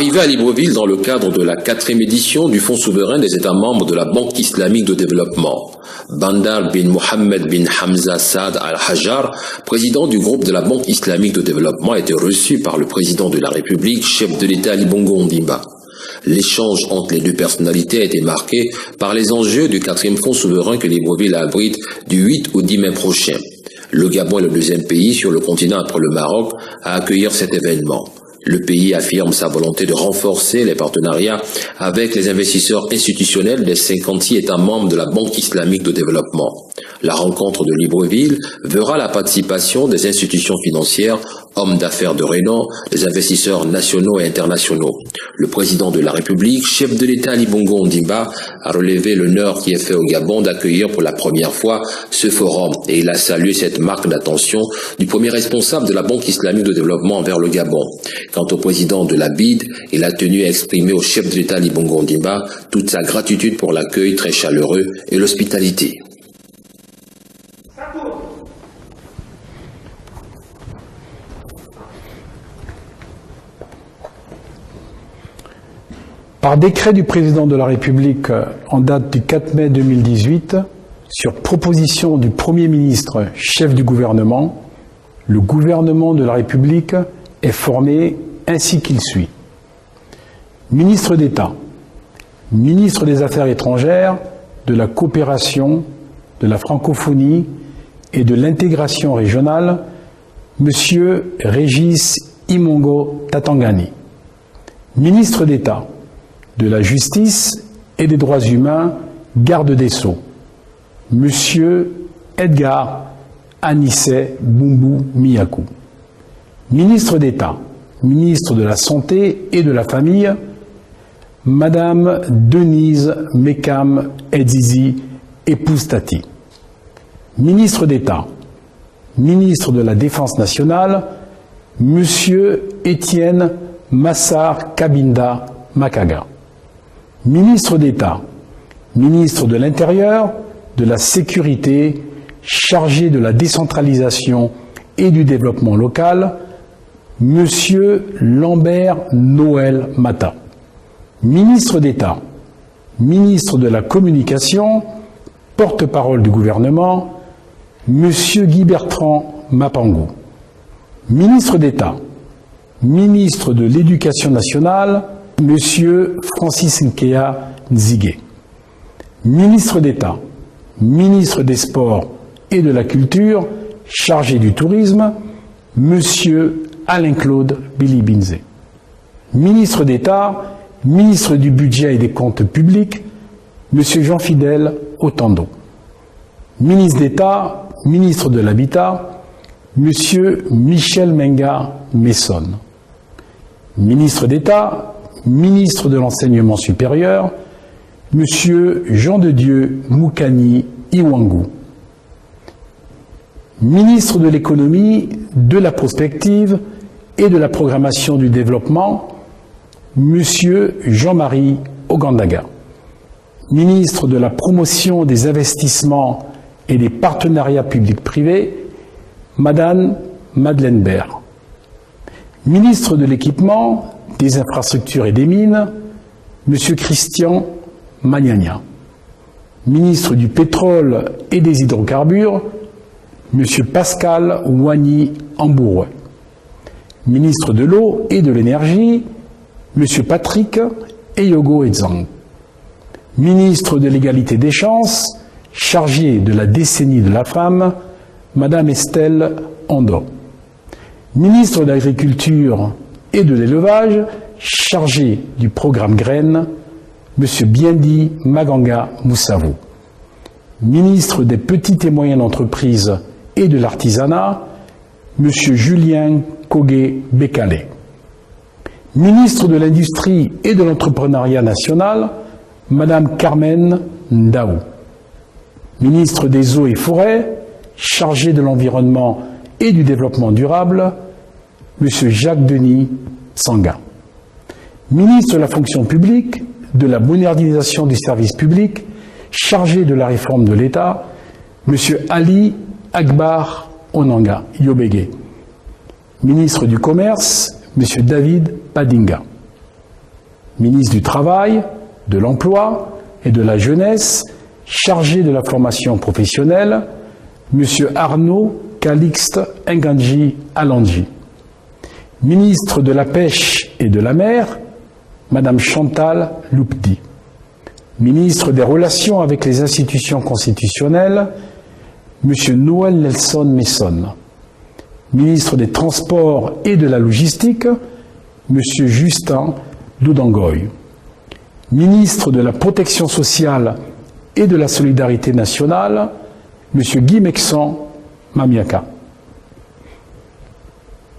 Arrivé à Libreville dans le cadre de la 4e édition du Fonds souverain des États membres de la Banque islamique de développement, Bandar bin Mohammed bin Hamza Saad al-Hajar, président du groupe de la Banque islamique de développement, a été reçu par le président de la République, chef de l'État Ali Bongo Ondimba. L'échange entre les deux personnalités a été marqué par les enjeux du 4e Fonds souverain que Libreville abrite du 8 au 10 mai prochain. Le Gabon est le 2e pays sur le continent après le Maroc à accueillir cet événement. Le pays affirme sa volonté de renforcer les partenariats avec les investisseurs institutionnels des 56 États membres de la Banque islamique de développement. La rencontre de Libreville verra la participation des institutions financières, hommes d'affaires de renom, des investisseurs nationaux et internationaux. Le président de la République, chef de l'État Ali Bongo Ondimba, a relevé l'honneur qui est fait au Gabon d'accueillir pour la première fois ce forum et il a salué cette marque d'attention du premier responsable de la Banque islamique de développement envers le Gabon. Quant au président de la BID, il a tenu à exprimer au chef de l'État Ali Bongo Ondimba toute sa gratitude pour l'accueil très chaleureux et l'hospitalité. Par décret du président de la République en date du 4 mai 2018, sur proposition du Premier ministre, chef du gouvernement, le gouvernement de la République est formé ainsi qu'il suit. Ministre d'État, ministre des Affaires étrangères, de la coopération, de la francophonie et de l'intégration régionale, Monsieur Régis Imongo Tatangani. Ministre d'État, de la Justice et des Droits humains, garde des Sceaux, Monsieur Edgar Anissé Bumbu Miyakou. Ministre d'État, ministre de la Santé et de la Famille, Madame Denise Mekam Edzizi Epoustati. Ministre d'État, ministre de la Défense nationale, Monsieur Étienne Massar Kabinda Makaga. Ministre d'État, ministre de l'Intérieur, de la Sécurité, chargé de la décentralisation et du développement local, Monsieur Lambert Noël Mata. Ministre d'État, ministre de la Communication, porte-parole du gouvernement, Monsieur Guy Bertrand Mapangou. Ministre d'État, ministre de l'Éducation nationale, Monsieur Francis Nkea Nzige. Ministre d'État, ministre des Sports et de la Culture, chargé du tourisme, Monsieur Alain-Claude Bilibinze. Ministre d'État, ministre du Budget et des Comptes publics, Monsieur Jean-Fidèle Otando. Ministre d'État, ministre de l'Habitat, Monsieur Michel Menga Messon. Ministre d'État, ministre de l'Enseignement supérieur, Monsieur Jean de Dieu Moukani Iwangu. Ministre de l'Économie, de la Prospective et de la Programmation du Développement, Monsieur Jean-Marie Ogandaga. Ministre de la Promotion des investissements et des partenariats publics-privés, Madame Madeleine Baird. Ministre de l'Équipement, des Infrastructures et des Mines, Monsieur Christian Magnagna. Ministre du Pétrole et des Hydrocarbures, Monsieur Pascal Ouani Ambouroué. Ministre de l'Eau et de l'Énergie, Monsieur Patrick Eyogo Edzang. Ministre de l'Égalité des chances, chargé de la décennie de la femme, Madame Estelle Ando. Ministre de l'Agriculture et de l'Élevage, chargé du programme Graines, Monsieur Biendi Maganga Moussavou. Ministre des Petites et Moyennes Entreprises et de l'Artisanat, Monsieur Julien Kogué Bekale. Ministre de l'Industrie et de l'Entrepreneuriat national, Madame Carmen Ndaou. Ministre des Eaux et Forêts, chargé de l'Environnement et du Développement durable, Monsieur Jacques-Denis Sanga. Ministre de la Fonction publique, de la modernisation du service public, chargé de la réforme de l'État, Monsieur Ali Akbar Onanga Yobege. Ministre du Commerce, Monsieur David Padinga. ministre du Travail, de l'Emploi et de la Jeunesse, chargé de la formation professionnelle, M. Arnaud Calixte Nganji Alandji. Ministre de la Pêche et de la Mer, Mme Chantal Loupdi. Ministre des Relations avec les institutions constitutionnelles, M. Noël Nelson Messon. Ministre des Transports et de la Logistique, M. Justin Doudangoy. Ministre de la Protection sociale et de la Solidarité nationale, M. Guy Mexan Mamiaka.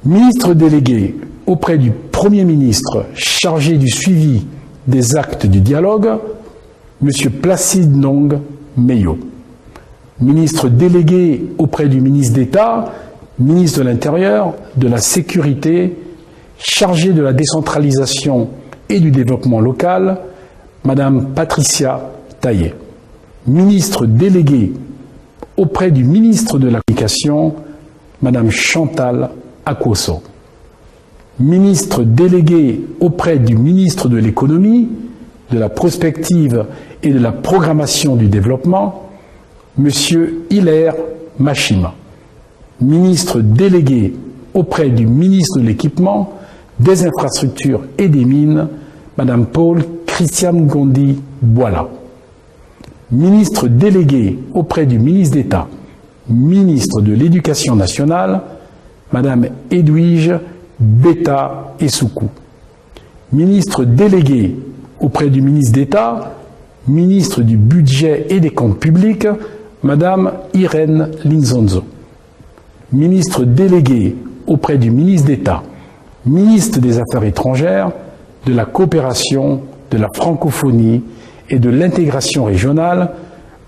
Ministre délégué auprès du Premier ministre chargé du suivi des actes du dialogue, M. Placide Nong Meyo. Ministre délégué auprès du ministre d'État, ministre de l'Intérieur, de la Sécurité, chargé de la décentralisation et du développement local, Mme Patricia Taillé. Ministre délégué auprès du ministre de la Communication, Mme Chantal Akwoso. Ministre délégué auprès du ministre de l'Économie, de la Prospective et de la Programmation du Développement, M. Hilaire Machima. Ministre délégué auprès du ministre de l'Équipement, des Infrastructures et des Mines, Mme Paul Christiane Gondi Boila. Ministre délégué auprès du ministre d'État, ministre de l'Éducation nationale, Mme Edwige Beta Essoukou. Ministre délégué auprès du ministre d'État, ministre du Budget et des Comptes publics, Mme Irène Linzonzo. Ministre délégué auprès du ministre d'État, ministre des Affaires étrangères, de la coopération, de la francophonie et de l'intégration régionale,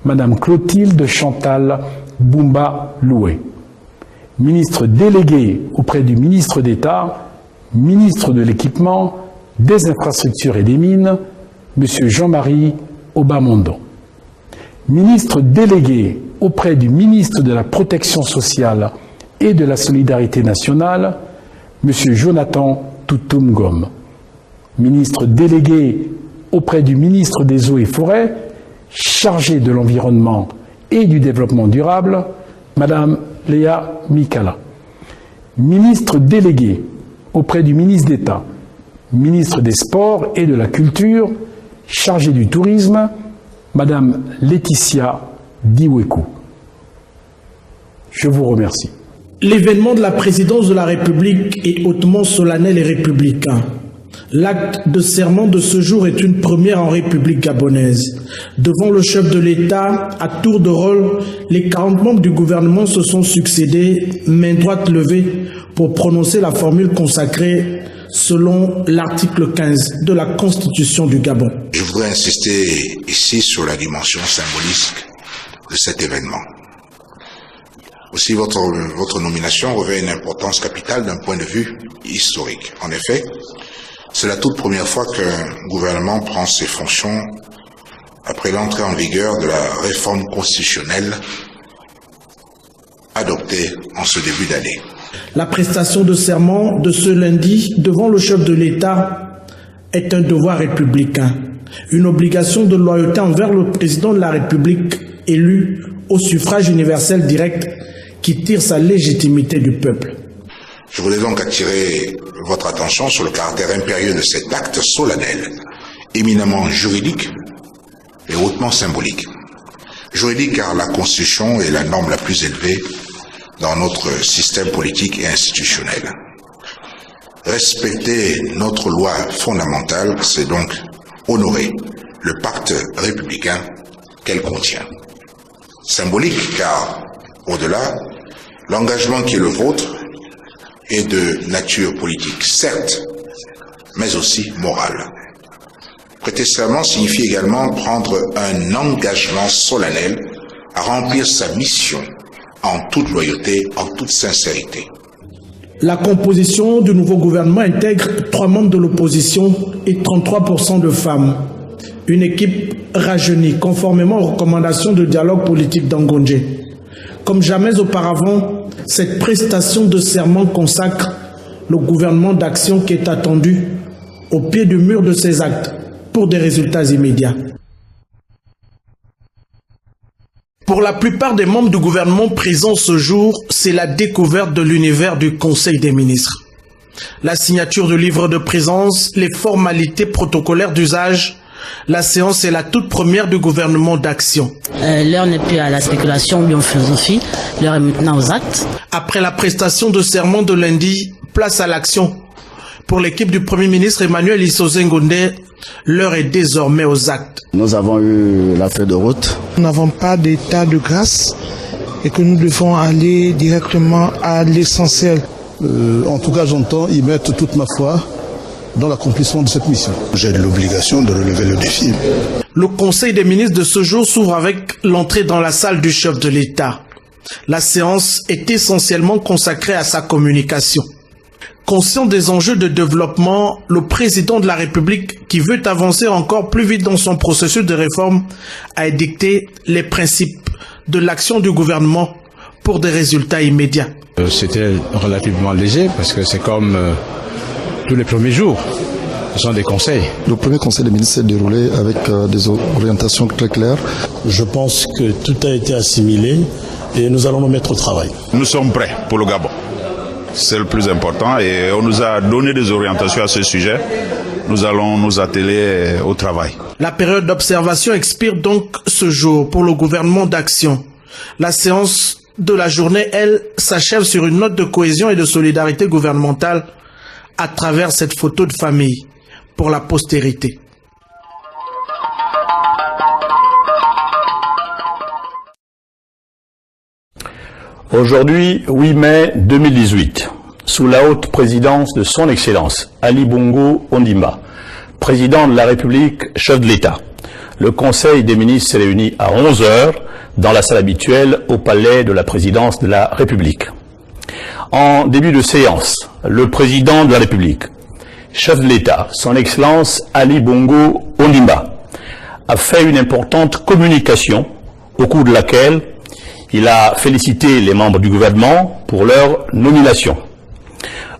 Mme Clotilde Chantal Boumba Loué. Ministre délégué auprès du ministre d'État, ministre de l'Équipement, des Infrastructures et des Mines, M. Jean-Marie Obamondo. Ministre délégué auprès du ministre de la Protection sociale et de la Solidarité nationale, M. Jonathan Toutoum Ngom. Ministre délégué auprès du ministre des Eaux et Forêts, chargé de l'environnement et du développement durable, Mme Léa Mikala. Ministre délégué auprès du ministre d'État, ministre des Sports et de la Culture, chargé du tourisme, Mme Laetitia Diwekou. Je vous remercie. L'événement de la présidence de la République est hautement solennel et républicain. L'acte de serment de ce jour est une première en République gabonaise. Devant le chef de l'État, à tour de rôle, les 40 membres du gouvernement se sont succédés, main droite levée, pour prononcer la formule consacrée selon l'article 15 de la Constitution du Gabon. Je voudrais insister ici sur la dimension symbolique de cet événement. Aussi, votre nomination revêt une importance capitale d'un point de vue historique. En effet, c'est la toute première fois qu'un gouvernement prend ses fonctions après l'entrée en vigueur de la réforme constitutionnelle adoptée en ce début d'année. La prestation de serment de ce lundi devant le chef de l'État est un devoir républicain, une obligation de loyauté envers le président de la République élu au suffrage universel direct qui tire sa légitimité du peuple. Je voulais donc attirer votre attention sur le caractère impérieux de cet acte solennel, éminemment juridique et hautement symbolique. Juridique car la Constitution est la norme la plus élevée dans notre système politique et institutionnel. Respecter notre loi fondamentale, c'est donc honorer le pacte républicain qu'elle contient. Symbolique car, au-delà, l'engagement qui est le vôtre est de nature politique, certes, mais aussi morale. Prêter serment signifie également prendre un engagement solennel à remplir sa mission en toute loyauté, en toute sincérité. La composition du nouveau gouvernement intègre 3 membres de l'opposition et 33% de femmes. Une équipe rajeunie, conformément aux recommandations de dialogue politique d'Angondje. Comme jamais auparavant, cette prestation de serment consacre le gouvernement d'action qui est attendu au pied du mur de ses actes pour des résultats immédiats. Pour la plupart des membres du gouvernement présents ce jour, c'est la découverte de l'univers du Conseil des ministres. La signature du livre de présence, les formalités protocolaires d'usage, la séance est la toute première du gouvernement d'action. L'heure n'est plus à la spéculation ou en philosophie, l'heure est maintenant aux actes. Après la prestation de serment de lundi, place à l'action. Pour l'équipe du Premier ministre Emmanuel Issoze Ngondé, l'heure est désormais aux actes. Nous avons eu la feuille de route. Nous n'avons pas d'état de grâce et que nous devons aller directement à l'essentiel. En tout cas, j'entends y mettre toute ma foi dans l'accomplissement de cette mission. J'ai l'obligation de relever le défi. Le Conseil des ministres de ce jour s'ouvre avec l'entrée dans la salle du chef de l'État. La séance est essentiellement consacrée à sa communication. Conscient des enjeux de développement, le président de la République, qui veut avancer encore plus vite dans son processus de réforme, a édicté les principes de l'action du gouvernement pour des résultats immédiats. C'était relativement léger parce que c'est comme tous les premiers jours. Ce sont des conseils. Le premier conseil des ministres s'est déroulé avec des orientations très claires. Je pense que tout a été assimilé et nous allons nous mettre au travail. Nous sommes prêts pour le Gabon. C'est le plus important et on nous a donné des orientations à ce sujet. Nous allons nous atteler au travail. La période d'observation expire donc ce jour pour le gouvernement d'action. La séance de la journée, elle, s'achève sur une note de cohésion et de solidarité gouvernementale à travers cette photo de famille pour la postérité. Aujourd'hui, 8 mai 2018, sous la haute présidence de son Excellence Ali Bongo Ondimba, président de la République, chef de l'État, le Conseil des ministres s'est réuni à 11 h dans la salle habituelle au palais de la présidence de la République. En début de séance, le président de la République, chef de l'État, son Excellence Ali Bongo Ondimba, a fait une importante communication au cours de laquelle il a félicité les membres du gouvernement pour leur nomination.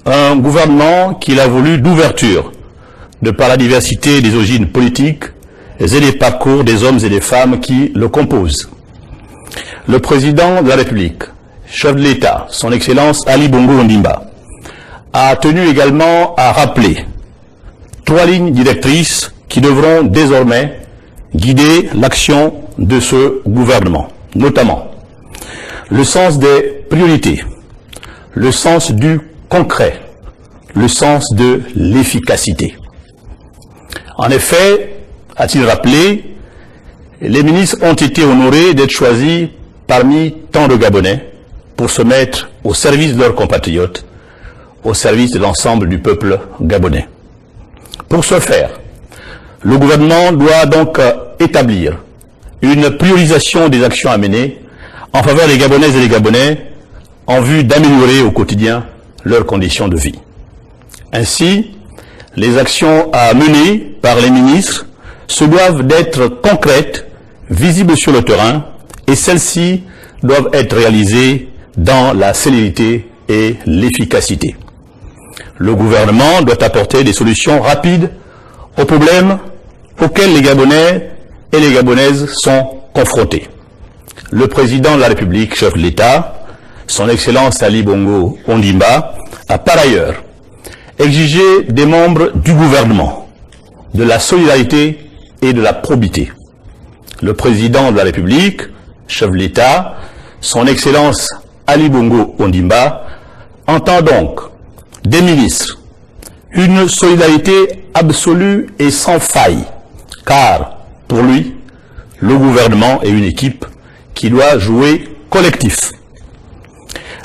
Un gouvernement qu'il a voulu d'ouverture, de par la diversité des origines politiques et des parcours des hommes et des femmes qui le composent. Le président de la République, chef de l'État, son Excellence Ali Bongo Ondimba, a tenu également à rappeler 3 lignes directrices qui devront désormais guider l'action de ce gouvernement, notamment le sens des priorités, le sens du concret, le sens de l'efficacité. En effet, a-t-il rappelé, les ministres ont été honorés d'être choisis parmi tant de Gabonais pour se mettre au service de leurs compatriotes, au service de l'ensemble du peuple gabonais. Pour ce faire, le gouvernement doit donc établir une priorisation des actions à mener en faveur des Gabonaises et des Gabonais en vue d'améliorer au quotidien leurs conditions de vie. Ainsi, les actions à mener par les ministres se doivent d'être concrètes, visibles sur le terrain, et celles-ci doivent être réalisées dans la célérité et l'efficacité. Le gouvernement doit apporter des solutions rapides aux problèmes auxquels les Gabonais et les Gabonaises sont confrontés. Le président de la République, chef de l'État, son Excellence Ali Bongo Ondimba, a par ailleurs exigé des membres du gouvernement de la solidarité et de la probité. Le président de la République, chef de l'État, son Excellence Ali Bongo Ondimba, entend donc des ministres une solidarité absolue et sans faille, car pour lui, le gouvernement est une équipe qui doit jouer collectif.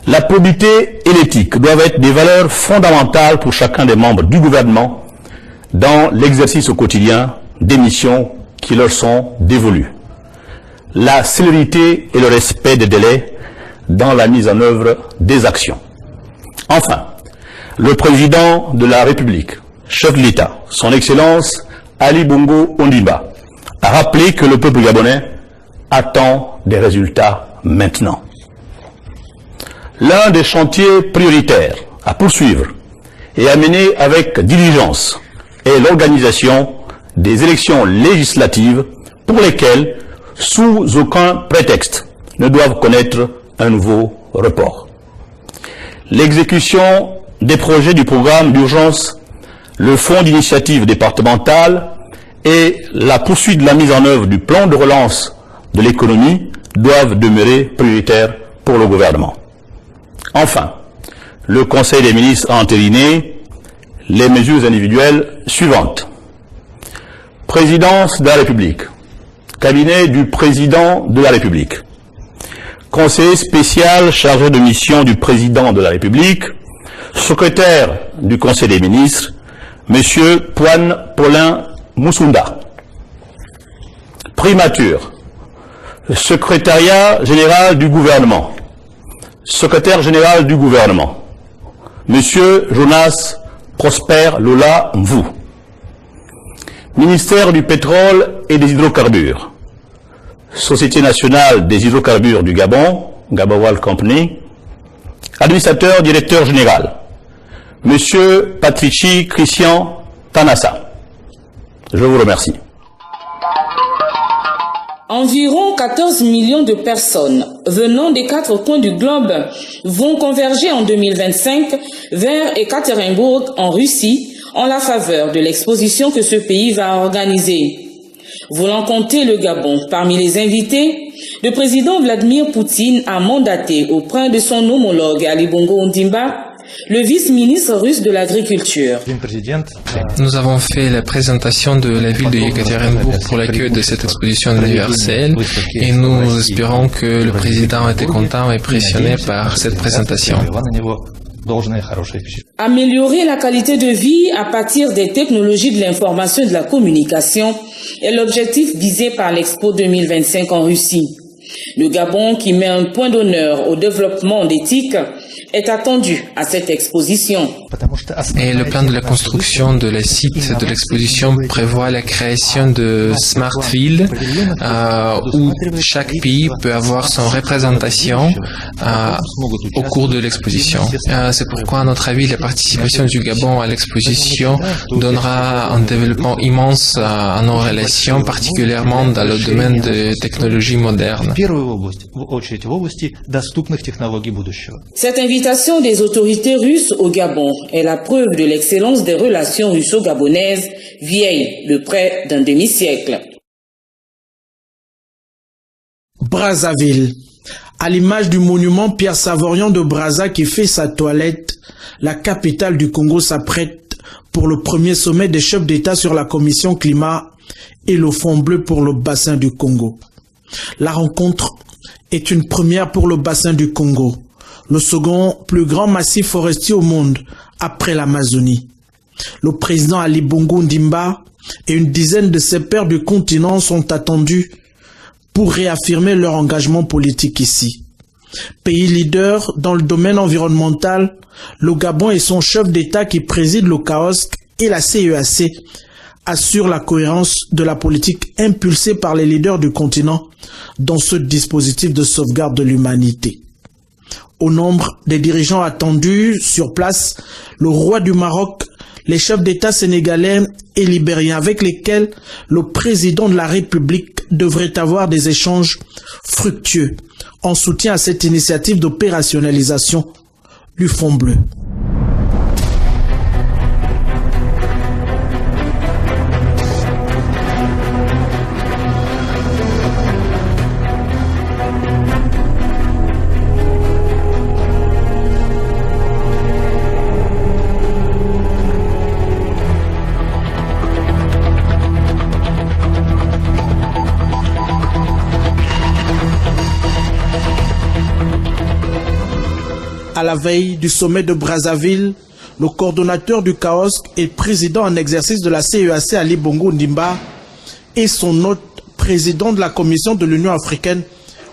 La probité et l'éthique doivent être des valeurs fondamentales pour chacun des membres du gouvernement dans l'exercice au quotidien des missions qui leur sont dévolues. La célérité et le respect des délais dans la mise en œuvre des actions. Enfin, le président de la République, chef de l'État, son Excellence Ali Bongo Ondimba, a rappelé que le peuple gabonais attend des résultats maintenant. L'un des chantiers prioritaires à poursuivre et à mener avec diligence est l'organisation des élections législatives pour lesquelles, sous aucun prétexte, ne doivent connaître un nouveau report. L'exécution des projets du programme d'urgence, le fonds d'initiative départementale et la poursuite de la mise en œuvre du plan de relance de l'économie doivent demeurer prioritaires pour le gouvernement. Enfin, le Conseil des ministres a entériné les mesures individuelles suivantes. Présidence de la République, cabinet du président de la République, conseiller spécial chargé de mission du président de la République, secrétaire du Conseil des ministres, M. Paulin Moussunda. Primature, secrétariat général du gouvernement, secrétaire général du gouvernement, M. Jonas Prosper Lola Mvou. Ministère du pétrole et des hydrocarbures, Société nationale des hydrocarbures du Gabon, Gabon Oil Company, administrateur directeur général, M. Patrici Christian Tanassa. Je vous remercie. Environ 14 millions de personnes venant des 4 coins du globe vont converger en 2025 vers Ekaterinbourg en Russie en la faveur de l'exposition que ce pays va organiser. Voulant compter le Gabon parmi les invités, le président Vladimir Poutine a mandaté auprès de son homologue Ali Bongo Ondimba le vice-ministre russe de l'Agriculture. Nous avons fait la présentation de la ville de Yekaterinbourg pour l'accueil de cette exposition universelle et nous espérons que le président était content et impressionné par cette présentation. Améliorer la qualité de vie à partir des technologies de l'information et de la communication est l'objectif visé par l'Expo 2025 en Russie. Le Gabon, qui met un point d'honneur au développement d'éthique, est attendu à cette exposition. Et le plan de la construction de la site de l'exposition prévoit la création de Smart Ville où chaque pays peut avoir son représentation au cours de l'exposition. C'est pourquoi, à notre avis, la participation du Gabon à l'exposition donnera un développement immense à nos relations, particulièrement dans le domaine des technologies modernes. Cette invitation des autorités russes au Gabon est la preuve de l'excellence des relations russo-gabonaises, vieilles de près d'un demi-siècle. Brazzaville. À l'image du monument Pierre Savorian de Brazza qui fait sa toilette, la capitale du Congo s'apprête pour le premier sommet des chefs d'État sur la commission climat et le fond bleu pour le bassin du Congo. La rencontre est une première pour le bassin du Congo, le second plus grand massif forestier au monde après l'Amazonie. Le président Ali Bongo Ondimba et une dizaine de ses pairs du continent sont attendus pour réaffirmer leur engagement politique ici. Pays leader dans le domaine environnemental, le Gabon et son chef d'État qui préside le CAOSC et la CEAC assurent la cohérence de la politique impulsée par les leaders du continent dans ce dispositif de sauvegarde de l'humanité. Au nombre des dirigeants attendus sur place, le roi du Maroc, les chefs d'État sénégalais et libériens avec lesquels le président de la République devrait avoir des échanges fructueux en soutien à cette initiative d'opérationnalisation du Fonds bleu. À la veille du sommet de Brazzaville, le coordonnateur du CAOSC et président en exercice de la CEAC Ali Bongo Ondimba et son hôte président de la Commission de l'Union africaine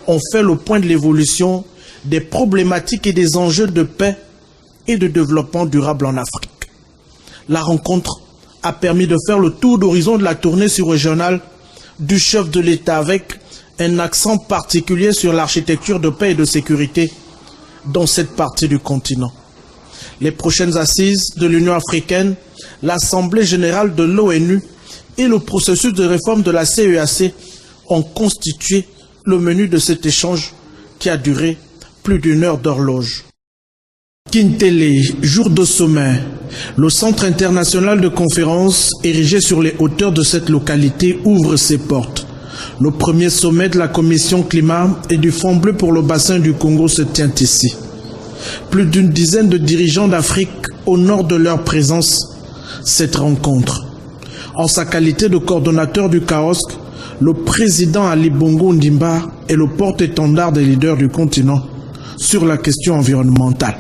ont fait le point de l'évolution des problématiques et des enjeux de paix et de développement durable en Afrique. La rencontre a permis de faire le tour d'horizon de la tournée sur-régionale du chef de l'État avec un accent particulier sur l'architecture de paix et de sécurité dans cette partie du continent. Les prochaines assises de l'Union africaine l'Assemblée générale de l'ONU et le processus de réforme de la CEAC ont constitué le menu de cet échange qui a duré plus d'1 heure d'horloge. Kintele, jour de sommet. Le centre international de conférences érigé sur les hauteurs de cette localité ouvre ses portes. Le premier sommet de la Commission Climat et du Fonds bleu pour le bassin du Congo se tient ici. Plus d'une dizaine de dirigeants d'Afrique honorent de leur présence cette rencontre. En sa qualité de coordonnateur du CAOSC, le président Ali Bongo Ondimba est le porte-étendard des leaders du continent sur la question environnementale.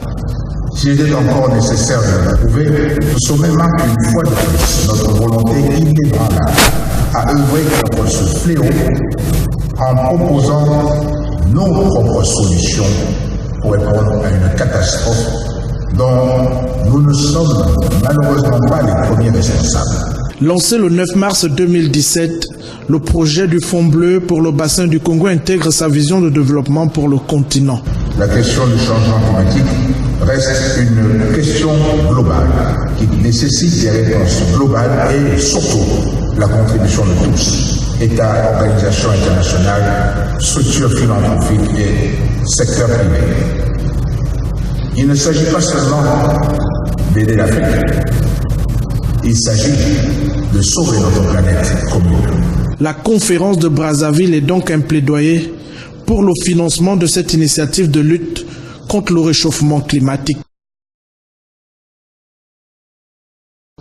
S'il est encore nécessaire de l'approuver, ce sommet marque une fois de plus notre volonté inébranlable à œuvrer contre ce fléau en proposant nos propres solutions pour répondre à une catastrophe dont nous ne sommes malheureusement pas les premiers responsables. Lancé le 9 mars 2017, le projet du Fonds bleu pour le bassin du Congo intègre sa vision de développement pour le continent. La question du changement climatique reste une question globale qui nécessite des réponses globales et surtout la contribution de tous, États, organisations internationales, structures philanthropiques et secteur privé. Il ne s'agit pas seulement d'aider l'Afrique, il s'agit de sauver notre planète commune. La conférence de Brazzaville est donc un plaidoyer pour le financement de cette initiative de lutte contre le réchauffement climatique.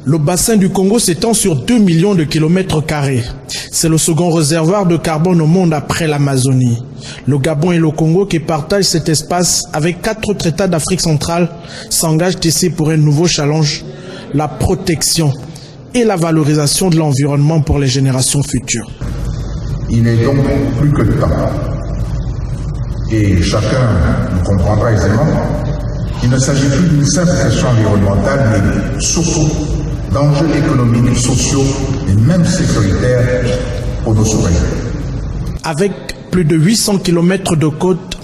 Le bassin du Congo s'étend sur 2 millions de kilomètres carrés. C'est le second réservoir de carbone au monde après l'Amazonie. Le Gabon et le Congo, qui partagent cet espace avec 4 autres États d'Afrique centrale, s'engagent ici pour un nouveau challenge, la protection et la valorisation de l'environnement pour les générations futures. Il est donc plus que temps, et chacun nous comprendra aisément, il ne s'agit plus d'une simple question environnementale, mais surtout d'enjeux économiques, sociaux et même sécuritaires pour nos souverains. Avec plus de 800 km de côte,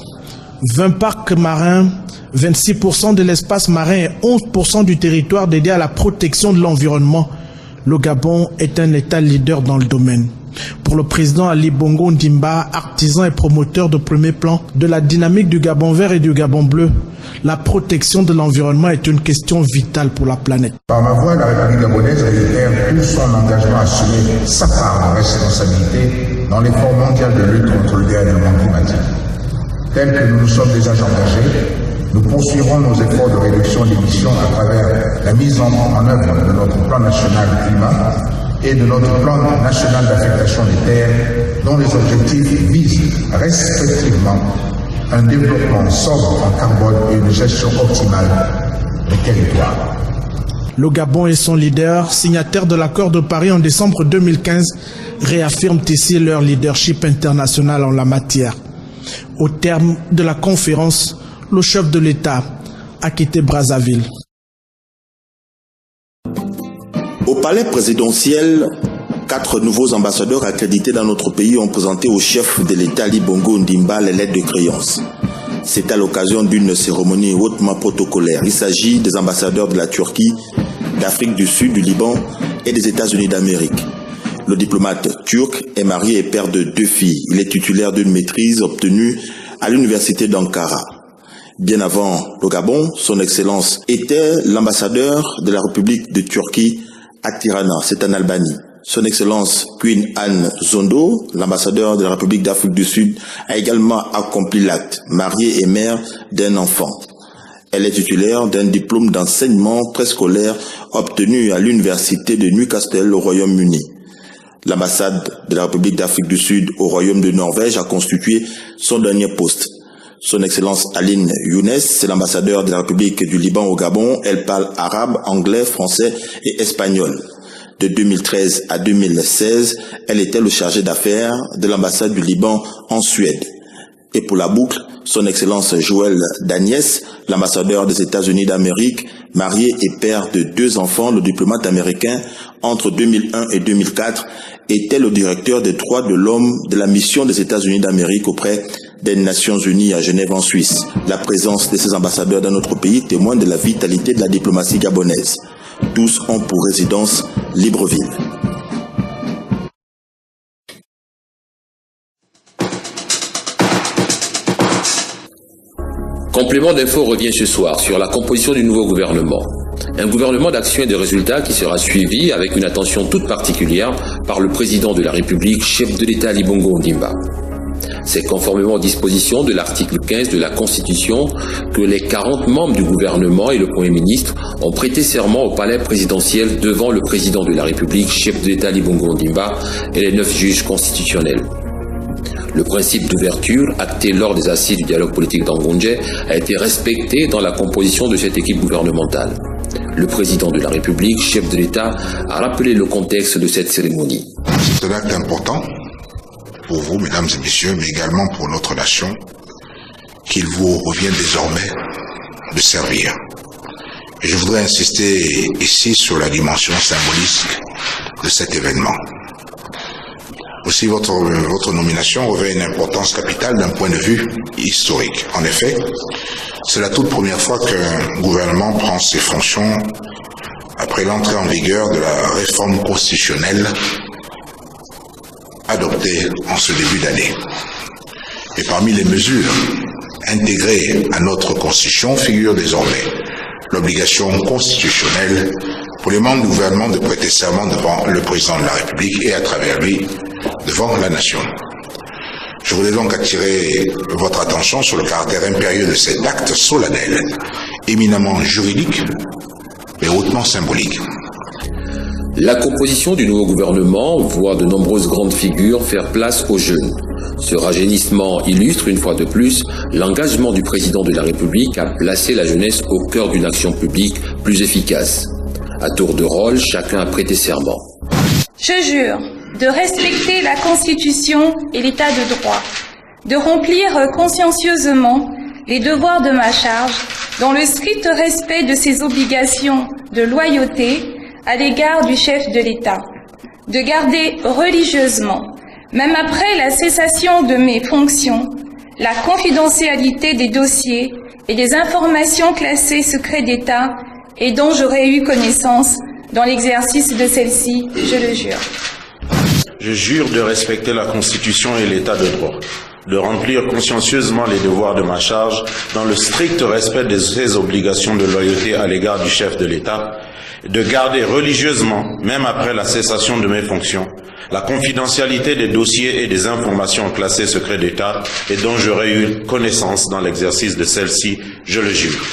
20 parcs marins, 26% de l'espace marin et 11% du territoire dédié à la protection de l'environnement, le Gabon est un État leader dans le domaine. Pour le président Ali Bongo Ondimba, artisan et promoteur de premier plan de la dynamique du Gabon vert et du Gabon bleu, la protection de l'environnement est une question vitale pour la planète. Par ma voix, la République gabonaise réitère tout son engagement à assumer sa part de responsabilité dans l'effort mondial de lutte contre le dérèglement climatique. Tel que nous nous sommes déjà engagés, nous poursuivrons nos efforts de réduction d'émissions à travers la mise en œuvre de notre plan national climat et de notre plan national d'affectation des terres, dont les objectifs visent respectivement un développement sobre en carbone et une gestion optimale des territoires. Le Gabon et son leader, signataire de l'accord de Paris en décembre 2015, réaffirment ici leur leadership international en la matière. Au terme de la conférence, le chef de l'État a quitté Brazzaville. Au palais présidentiel, 4 nouveaux ambassadeurs accrédités dans notre pays ont présenté au chef de l'État Ali Bongo Ondimba les lettres de créance. C'est à l'occasion d'une cérémonie hautement protocolaire. Il s'agit des ambassadeurs de la Turquie, d'Afrique du Sud, du Liban et des États-Unis d'Amérique. Le diplomate turc est marié et père de 2 filles. Il est titulaire d'une maîtrise obtenue à l'université d'Ankara. Bien avant le Gabon, son Excellence était l'ambassadeur de la République de Turquie à Tirana, c'est en Albanie. Son Excellence Queen Anne Zondo, l'ambassadeur de la République d'Afrique du Sud, a également accompli l'acte, mariée et mère d'un enfant. Elle est titulaire d'un diplôme d'enseignement préscolaire obtenu à l'université de Newcastle au Royaume-Uni. L'ambassade de la République d'Afrique du Sud au Royaume de Norvège a constitué son dernier poste. Son Excellence Aline Younes, c'est l'ambassadeur de la République du Liban au Gabon. Elle parle arabe, anglais, français et espagnol. De 2013 à 2016, elle était le chargé d'affaires de l'ambassade du Liban en Suède. Et pour la boucle, son Excellence Joël Daniès, l'ambassadeur des États-Unis d'Amérique, marié et père de 2 enfants, le diplomate américain, entre 2001 et 2004, était le directeur des droits de l'homme de la mission des États-Unis d'Amérique auprès des Nations Unies à Genève en Suisse. La présence de ces ambassadeurs dans notre pays témoigne de la vitalité de la diplomatie gabonaise. Tous ont pour résidence Libreville. Complément d'info revient ce soir sur la composition du nouveau gouvernement. Un gouvernement d'action et de résultats qui sera suivi avec une attention toute particulière par le président de la République, chef de l'État Ali Bongo Ondimba. C'est conformément aux dispositions de l'article 15 de la Constitution que les 40 membres du gouvernement et le Premier ministre ont prêté serment au palais présidentiel devant le président de la République, chef de l'État Ali Bongo Ondimba et les 9 juges constitutionnels. Le principe d'ouverture, acté lors des assises du dialogue politique d'Angonje, a été respecté dans la composition de cette équipe gouvernementale. Le président de la République, chef de l'État, a rappelé le contexte de cette cérémonie. C'est un acte important pour vous, mesdames et messieurs, mais également pour notre nation, qu'il vous revient désormais de servir. Et je voudrais insister ici sur la dimension symbolique de cet événement. Aussi, votre nomination revêt une importance capitale d'un point de vue historique. En effet, c'est la toute première fois qu'un gouvernement prend ses fonctions après l'entrée en vigueur de la réforme constitutionnelle adoptée en ce début d'année. Et parmi les mesures intégrées à notre Constitution figure désormais l'obligation constitutionnelle pour les membres du gouvernement de prêter serment devant le président de la République et à travers lui devant la nation. Je voudrais donc attirer votre attention sur le caractère impérieux de cet acte solennel, éminemment juridique, mais hautement symbolique. La composition du nouveau gouvernement voit de nombreuses grandes figures faire place aux jeunes. Ce rajeunissement illustre une fois de plus l'engagement du président de la République à placer la jeunesse au cœur d'une action publique plus efficace. À tour de rôle, chacun a prêté serment. Je jure de respecter la Constitution et l'État de droit, de remplir consciencieusement les devoirs de ma charge dans le strict respect de ses obligations de loyauté à l'égard du chef de l'État, de garder religieusement, même après la cessation de mes fonctions, la confidentialité des dossiers et des informations classées secret d'État et dont j'aurais eu connaissance dans l'exercice de celle-ci, je le jure. Je jure de respecter la Constitution et l'État de droit, de remplir consciencieusement les devoirs de ma charge dans le strict respect de ses obligations de loyauté à l'égard du chef de l'État, de garder religieusement, même après la cessation de mes fonctions, la confidentialité des dossiers et des informations classées secret d'État et dont j'aurais eu connaissance dans l'exercice de celle-ci, je le jure.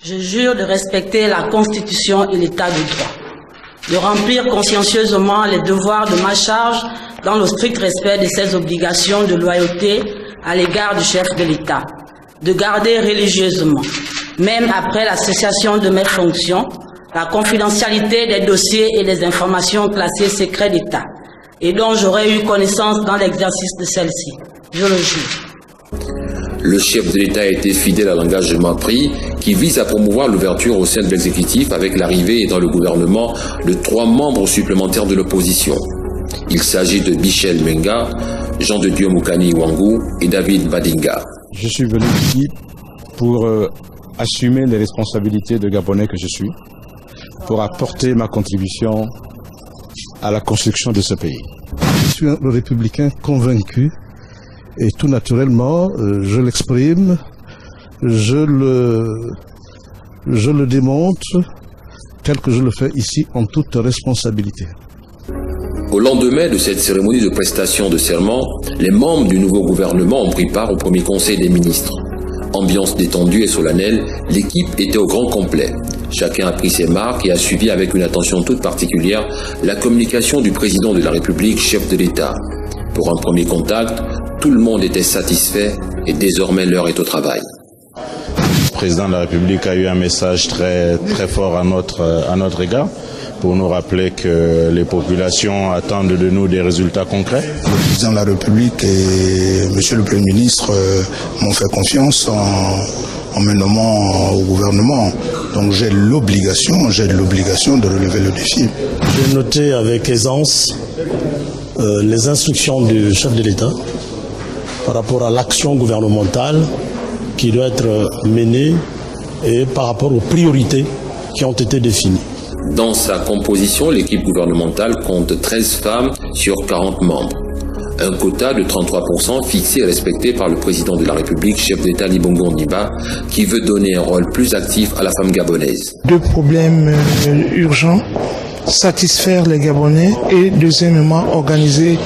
Je jure de respecter la Constitution et l'État de droit, de remplir consciencieusement les devoirs de ma charge dans le strict respect de ses obligations de loyauté à l'égard du chef de l'État, de garder religieusement, même après la cessation de mes fonctions, la confidentialité des dossiers et des informations classées secret d'État, et dont j'aurais eu connaissance dans l'exercice de celle-ci. Je le jure. Le chef de l'État a été fidèle à l'engagement pris qui vise à promouvoir l'ouverture au sein de l'exécutif avec l'arrivée dans le gouvernement de 3 membres supplémentaires de l'opposition. Il s'agit de Michel Menga, Jean de Dieu Moukani Wangou et David Badinga. Je suis venu ici pour assumer les responsabilités de Gabonais que je suis, pour apporter ma contribution à la construction de ce pays. Je suis un républicain convaincu et tout naturellement, je l'exprime, je le démontre tel que je le fais ici en toute responsabilité. Au lendemain de cette cérémonie de prestation de serment, les membres du nouveau gouvernement ont pris part au premier conseil des ministres. Ambiance détendue et solennelle, l'équipe était au grand complet. Chacun a pris ses marques et a suivi avec une attention toute particulière la communication du président de la République, chef de l'État. Pour un premier contact, tout le monde était satisfait et désormais l'heure est au travail. Le président de la République a eu un message très fort à notre égard pour nous rappeler que les populations attendent de nous des résultats concrets. Le président de la République et monsieur le Premier ministre m'ont fait confiance en me nommant au gouvernement. Donc j'ai l'obligation de relever le défi. J'ai noté avec aisance les instructions du chef de l'État par rapport à l'action gouvernementale qui doit être menée et par rapport aux priorités qui ont été définis. Dans sa composition, l'équipe gouvernementale compte 13 femmes sur 40 membres. Un quota de 33% fixé et respecté par le président de la République, chef d'État Ali Bongo Ondimba, qui veut donner un rôle plus actif à la femme gabonaise. 2 problèmes urgents, satisfaire les Gabonais et deuxièmement organiser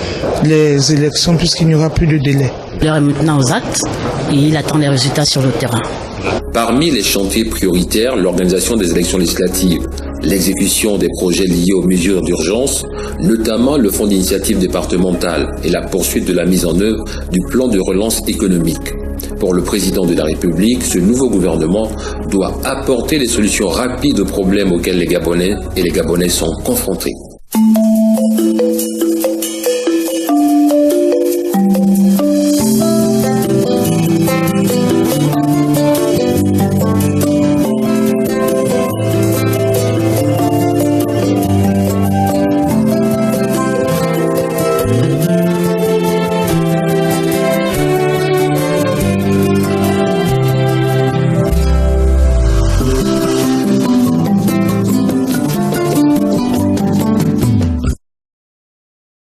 les élections puisqu'il n'y aura plus de délai. L'heure est maintenant aux actes et il attend les résultats sur le terrain. Parmi les chantiers prioritaires, l'organisation des élections législatives, l'exécution des projets liés aux mesures d'urgence, notamment le fonds d'initiative départementale et la poursuite de la mise en œuvre du plan de relance économique. Pour le président de la République, ce nouveau gouvernement doit apporter des solutions rapides aux problèmes auxquels les Gabonais et les Gabonaises sont confrontés.